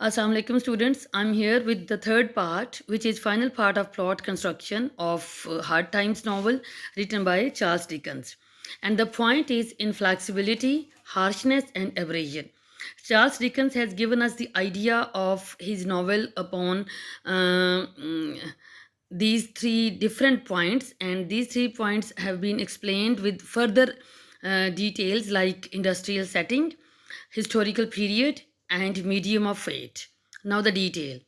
Assalamu alaikum students. I'm here with the third part, which is final part of plot construction of Hard Times novel written by Charles Dickens. And the point is inflexibility, harshness, and abrasion. Charles Dickens has given us the idea of his novel upon these three different points, and these 3 points have been explained with further details like industrial setting, historical period, and medium of fate. Now, the detail.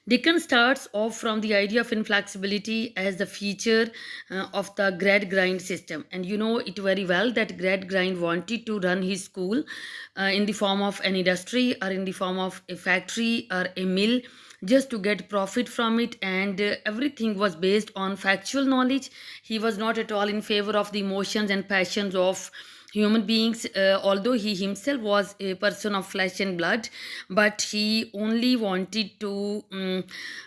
Dickens starts off from the idea of inflexibility as the feature of the grad grind system. And you know it very well that grad grind wanted to run his school in the form of an industry or in the form of a factory or a mill just to get profit from it, and everything was based on factual knowledge. He was not at all in favor of the emotions and passions of human beings, although he himself was a person of flesh and blood, but he only wanted to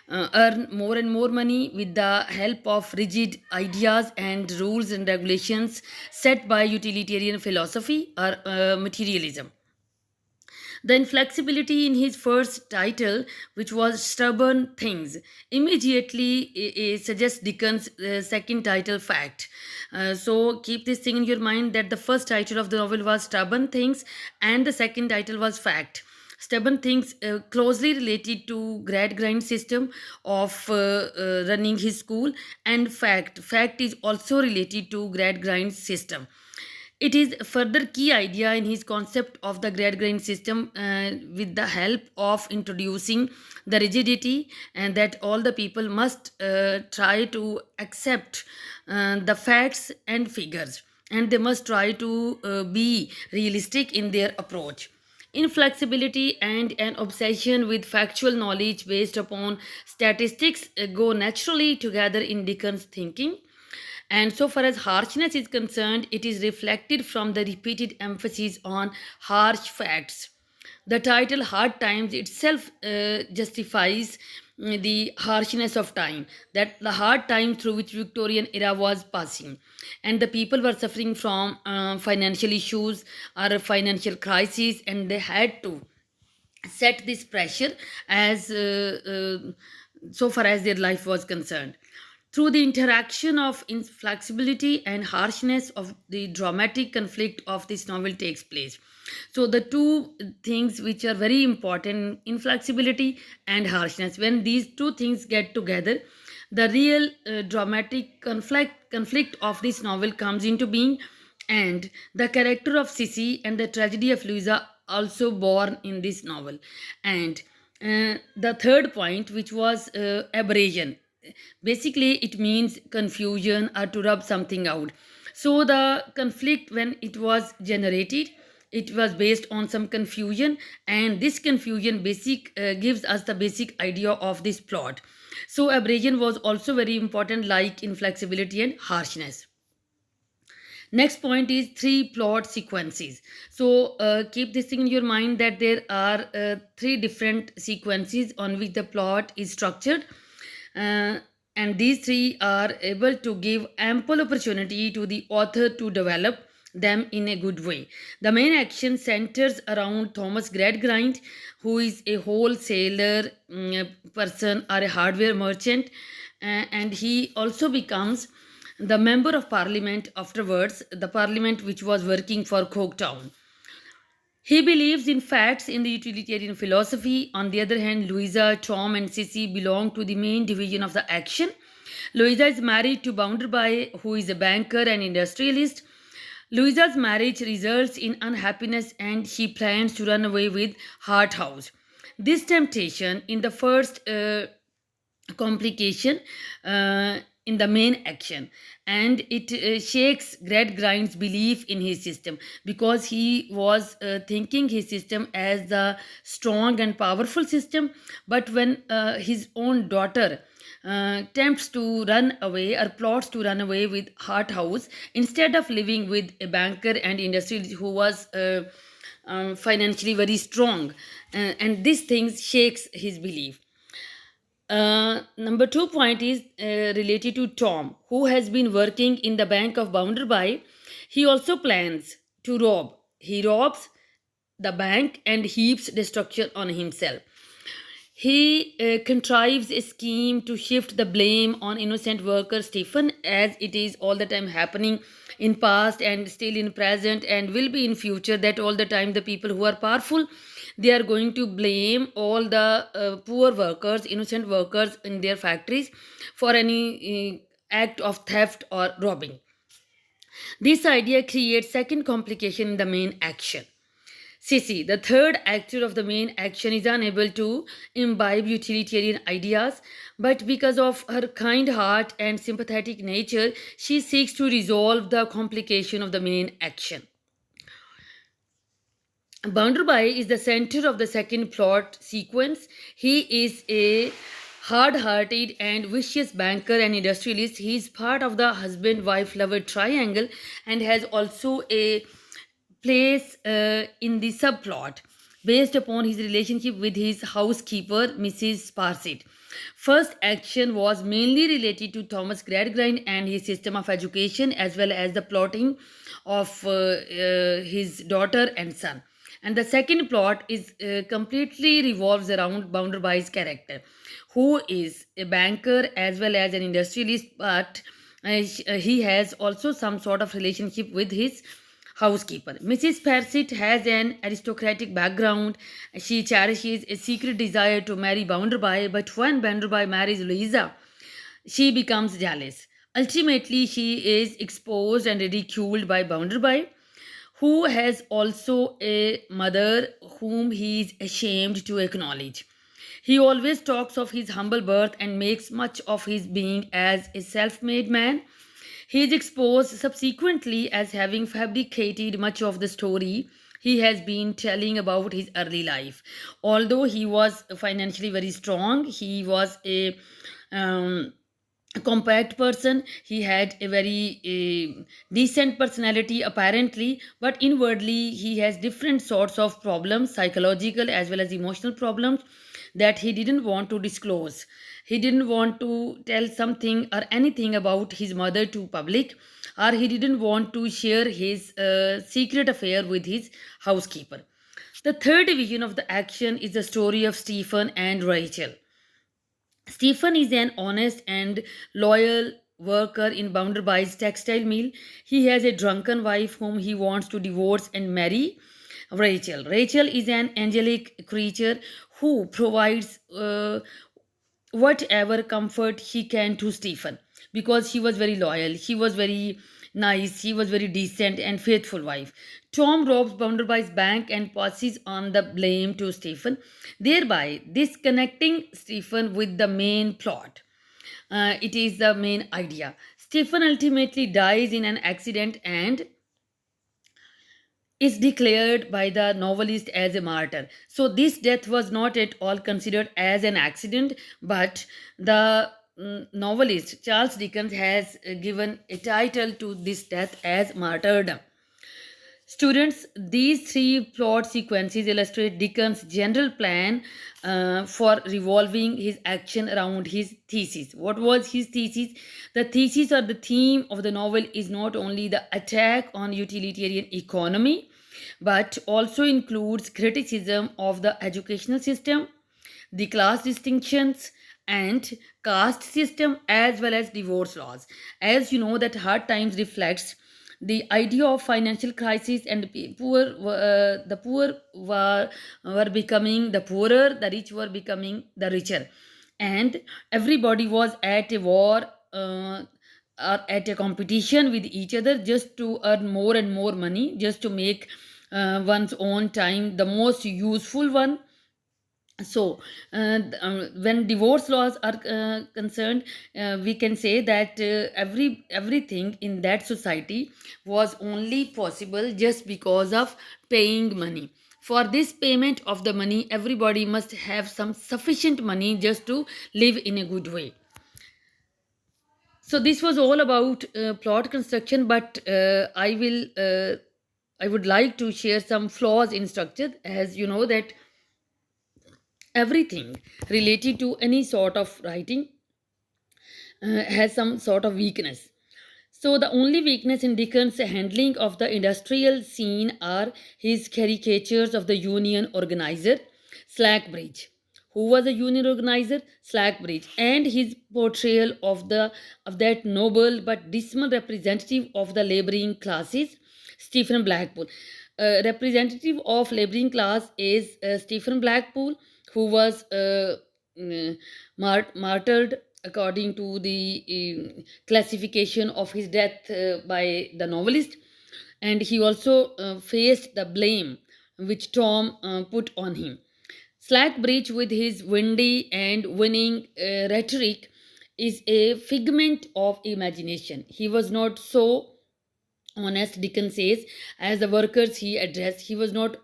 earn more and more money with the help of rigid ideas and rules and regulations set by utilitarian philosophy or materialism. The inflexibility in his first title, which was Stubborn Things, immediately suggests Dickens' second title, Fact. So keep this thing in your mind that the first title of the novel was Stubborn Things and the second title was Fact. Stubborn Things closely related to grad grind system of running his school, and fact is also related to grad grind system. It is a further key idea in his concept of the grade grind system, with the help of introducing the rigidity and that all the people must try to accept the facts and figures, and they must try to be realistic in their approach. Inflexibility and an obsession with factual knowledge based upon statistics go naturally together in Dickens' thinking. And so far as harshness is concerned, it is reflected from the repeated emphasis on harsh facts. The title Hard Times itself justifies the harshness of time, that the hard time through which Victorian era was passing, and the people were suffering from financial issues or a financial crisis, and they had to set this pressure as so far as their life was concerned. Through the interaction of inflexibility and harshness of the dramatic conflict of this novel takes place. So the two things which are very important, inflexibility and harshness, when these two things get together, the real dramatic conflict of this novel comes into being, and the character of Sissy and the tragedy of Louisa also born in this novel. And the third point, which was aberration, basically it means confusion or to rub something out. So the conflict, when it was generated, it was based on some confusion, and this confusion basic gives us the basic idea of this plot. So aberration was also very important, like inflexibility and harshness. Next point is three plot sequences. So keep this thing in your mind that there are three different sequences on which the plot is structured. Uh, and these three are able to give ample opportunity to the author to develop them in a good way. The main action centers around Thomas Gradgrind, who is a wholesaler person or a hardware merchant, and he also becomes the member of parliament afterwards, the parliament which was working for Coketown. He believes in facts in the utilitarian philosophy. On the other hand, Louisa, Tom, and Sissy belong to the main division of the action. Louisa is married to Bounderby, who is a banker and industrialist. Louisa's marriage results in unhappiness, and she plans to run away with Harthouse. This temptation in the first complication in the main action, and it shakes Gradgrind's belief in his system, because he was thinking his system as the strong and powerful system. But when his own daughter attempts to run away or plots to run away with Harthouse instead of living with a banker and industrialist who was financially very strong, and these things shakes his belief. Number 2 point is related to Tom, who has been working in the bank of Bounderby. He also plans to rob. He robs the bank and heaps destruction on himself. He contrives a scheme to shift the blame on innocent worker Stephen, as it is all the time happening in past and still in present and will be in future, that all the time the people who are powerful, they are going to blame all the poor workers, innocent workers in their factories for any act of theft or robbing. This idea creates second complication in the main action. Sissy, the third actor of the main action, is unable to imbibe utilitarian ideas, but because of her kind heart and sympathetic nature, she seeks to resolve the complication of the main action. Bounderby is the center of the second plot sequence. He is a hard hearted and vicious banker and industrialist. He is part of the husband wife lover triangle and has also a place in the subplot based upon his relationship with his housekeeper, Mrs. Sparsit. First action was mainly related to Thomas Gradgrind and his system of education, as well as the plotting of his daughter and son. And the second plot is completely revolves around Bounderby's character, who is a banker as well as an industrialist, but he has also some sort of relationship with his housekeeper. Mrs. Parsit has an aristocratic background. She cherishes a secret desire to marry Bounderby, but when Bounderby marries Louisa, she becomes jealous. Ultimately, she is exposed and ridiculed by Bounderby, who has also a mother whom he is ashamed to acknowledge. He always talks of his humble birth and makes much of his being as a self made man. He is exposed subsequently as having fabricated much of the story he has been telling about his early life. Although he was financially very strong, he was um, a compact person. He had a very decent personality apparently, but inwardly he has different sorts of problems, psychological as well as emotional problems, that he didn't want to disclose. He didn't want to tell something or anything about his mother to public, or he didn't want to share his secret affair with his housekeeper. The third division of the action is the story of Stephen and Rachel. Stephen is an honest and loyal worker in Bounderby's textile mill. He has a drunken wife whom he wants to divorce and marry Rachel. Rachel is an angelic creature who provides whatever comfort he can to Stephen, because he was very loyal, he was very nice, he was very decent and faithful wife. Tom robs Bounderby's bank and passes on the blame to Stephen, thereby disconnecting Stephen with the main plot. It is the main idea. Stephen ultimately dies in an accident and is declared by the novelist as a martyr. So, this death was not at all considered as an accident, but the novelist Charles Dickens has given a title to this death as martyrdom. Students, these three plot sequences illustrate Dickens' general plan for revolving his action around his thesis. What was his thesis? The thesis or the theme of the novel is not only the attack on utilitarian economy, but also includes criticism of the educational system, the class distinctions, and caste system, as well as divorce laws. As you know, that hard times reflects the idea of financial crisis, and the poor were becoming the poorer, the rich were becoming the richer, and everybody was at a war, or at a competition with each other, just to earn more and more money, just to make one's own time the most useful one. So when divorce laws are concerned, we can say that everything in that society was only possible just because of paying money. For this payment of the money, everybody must have some sufficient money just to live in a good way. So this was all about plot construction, but I would like to share some flaws in structure. As you know that everything related to any sort of writing has some sort of weakness. So the only weakness in Dickens' handling of the industrial scene are his caricatures of the union organizer, Slackbridge. Who was a union organizer? Slackbridge, and his portrayal of that noble but dismal representative of the laboring classes, Stephen Blackpool. Representative of laboring class is Stephen Blackpool, who was martyred according to the classification of his death by the novelist, and he also faced the blame which Tom put on him. Slackbridge, with his windy and winning rhetoric, is a figment of imagination. He was not so honest, Dickens says, as the workers he addressed. He was not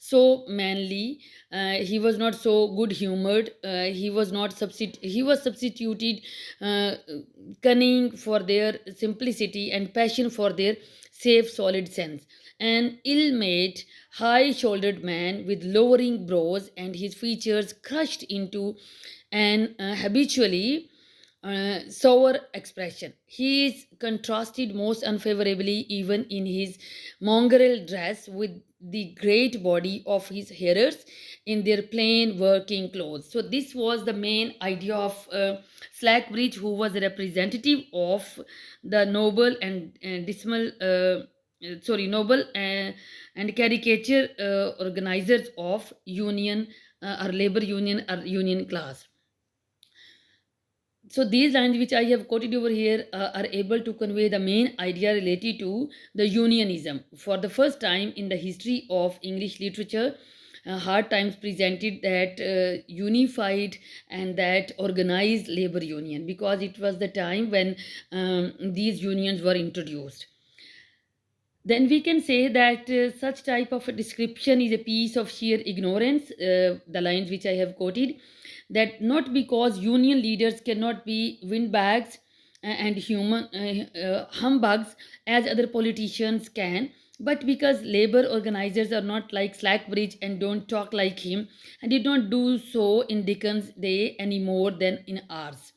so manly. He was not so good humored. He was substituted uh, cunning for their simplicity and passion for their safe, solid sense. An ill-made, high-shouldered man with lowering brows and his features crushed into an habitually sour expression. He is contrasted most unfavorably, even in his mongrel dress, with the great body of his hearers in their plain working clothes. So, this was the main idea of Slackbridge, who was a representative of the noble and dismal. Noble and caricature organizers of union or labor union or union class. So these lines which I have quoted over here are able to convey the main idea related to the unionism. For the first time in the history of English literature, Hard Times presented that unified and that organized labor union, because it was the time when these unions were introduced. Then we can say that such type of a description is a piece of sheer ignorance. The lines which I have quoted, that not because union leaders cannot be windbags and human humbugs as other politicians can, but because labor organizers are not like Slackbridge and don't talk like him, and did not do so in Dickens' day any more than in ours.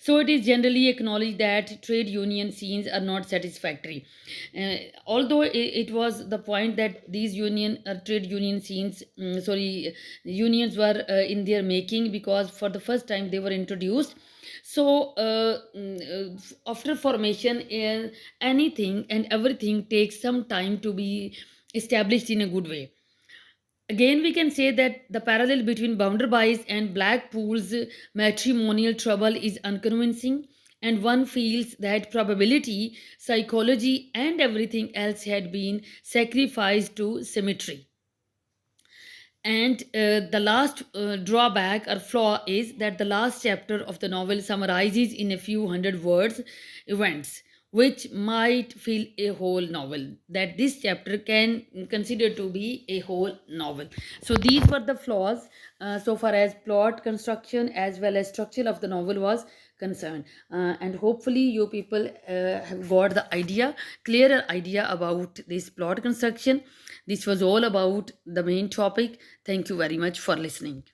So it is generally acknowledged that trade union scenes are not satisfactory. Although it was the point that these trade union scenes, unions were in their making, because for the first time they were introduced. So after formation, anything and everything takes some time to be established in a good way. Again, we can say that the parallel between Bounderby's and Blackpool's matrimonial trouble is unconvincing, and one feels that probability, psychology, and everything else had been sacrificed to symmetry. And the last drawback or flaw is that the last chapter of the novel summarizes in a few hundred words events which might fill a whole novel. That this chapter can consider to be a whole novel. So these were the flaws so far as plot construction as well as structure of the novel was concerned. And hopefully you people have got the clearer idea about this plot construction. This was all about the main topic. Thank you very much for listening.